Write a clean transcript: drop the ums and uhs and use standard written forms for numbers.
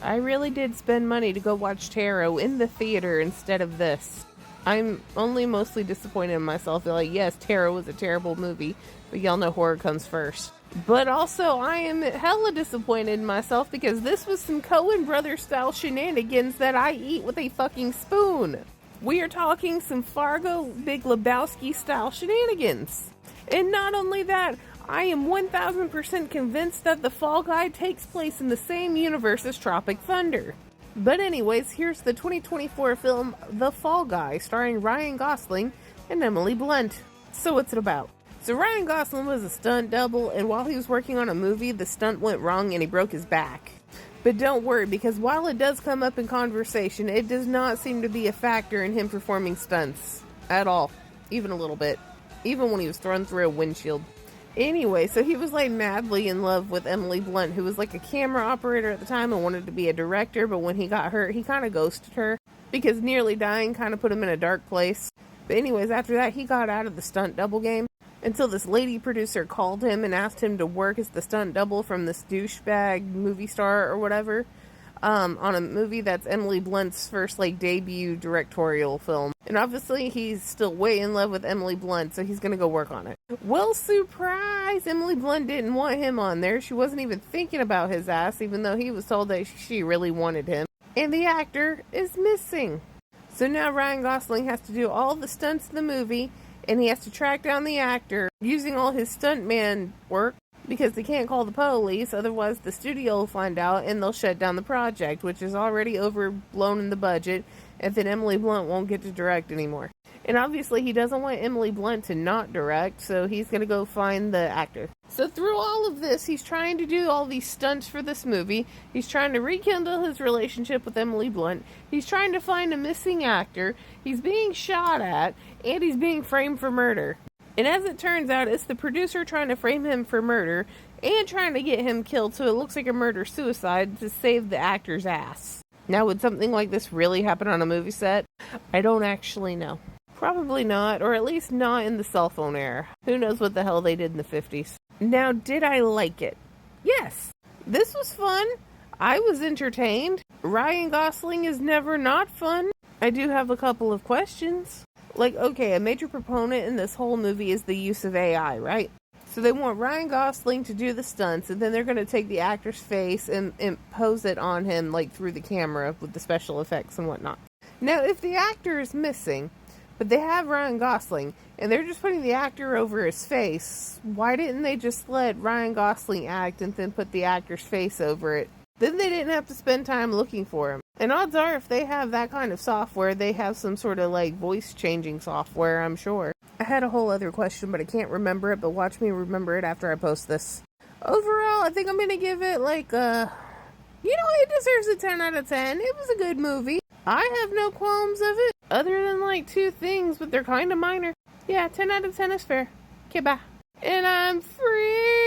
I really did spend money to go watch Tarot in the theater instead of this. I'm only mostly disappointed in myself. Like, yes, Tarot was a terrible movie, but y'all know horror comes first. But also, I am hella disappointed in myself because this was some Coen Brothers style shenanigans that I eat with a fucking spoon. We are talking some Fargo Big Lebowski style shenanigans. And not only that, I am 1000% convinced that The Fall Guy takes place in the same universe as Tropic Thunder. But anyways, here's the 2024 film The Fall Guy, starring Ryan Gosling and Emily Blunt. So what's it about? So Ryan Gosling was a stunt double, and while he was working on a movie, the stunt went wrong and he broke his back. But don't worry, because while it does come up in conversation, it does not seem to be a factor in him performing stunts. At all. Even a little bit. Even when he was thrown through a windshield. Anyway, so he was like madly in love with Emily Blunt, who was like a camera operator at the time and wanted to be a director, but when he got hurt, he kind of ghosted her because nearly dying kind of put him in a dark place. But anyways, after that, he got out of the stunt double game until this lady producer called him and asked him to work as the stunt double from this douchebag movie star or whatever on a movie that's Emily Blunt's first like debut directorial film. And obviously he's still way in love with Emily Blunt, so he's gonna go work on it. Well, surprise! Emily Blunt didn't want him on there. She wasn't even thinking about his ass, even though he was told that she really wanted him. And the actor is missing. So now Ryan Gosling has to do all the stunts in the movie, and he has to track down the actor using all his stuntman work because they can't call the police, otherwise the studio will find out and they'll shut down the project, which is already overblown in the budget, and then Emily Blunt won't get to direct anymore. And obviously he doesn't want Emily Blunt to not direct, so he's going to go find the actor. So through all of this, he's trying to do all these stunts for this movie. He's trying to rekindle his relationship with Emily Blunt. He's trying to find a missing actor. He's being shot at, and he's being framed for murder. And as it turns out, it's the producer trying to frame him for murder and trying to get him killed so it looks like a murder-suicide to save the actor's ass. Now, would something like this really happen on a movie set? I don't actually know. Probably not, or at least not in the cell phone era. Who knows what the hell they did in the 50s. Now, did I like it? Yes. This was fun. I was entertained. Ryan Gosling is never not fun. I do have a couple of questions. Like, okay, a major proponent in this whole movie is the use of AI, right? So they want Ryan Gosling to do the stunts, and then they're going to take the actor's face and pose it on him, like, through the camera with the special effects and whatnot. Now, if the actor is missing, but they have Ryan Gosling, and they're just putting the actor over his face, why didn't they just let Ryan Gosling act and then put the actor's face over it? Then they didn't have to spend time looking for him. And odds are, if they have that kind of software, they have some sort of, like, voice-changing software, I'm sure. I had a whole other question, but I can't remember it, but watch me remember it after I post this. Overall, I think I'm gonna give it, like, it deserves a 10 out of 10. It was a good movie. I have no qualms of it, other than, like, two things, but they're kind of minor. Yeah, 10 out of 10 is fair. Okay, bye. And I'm free!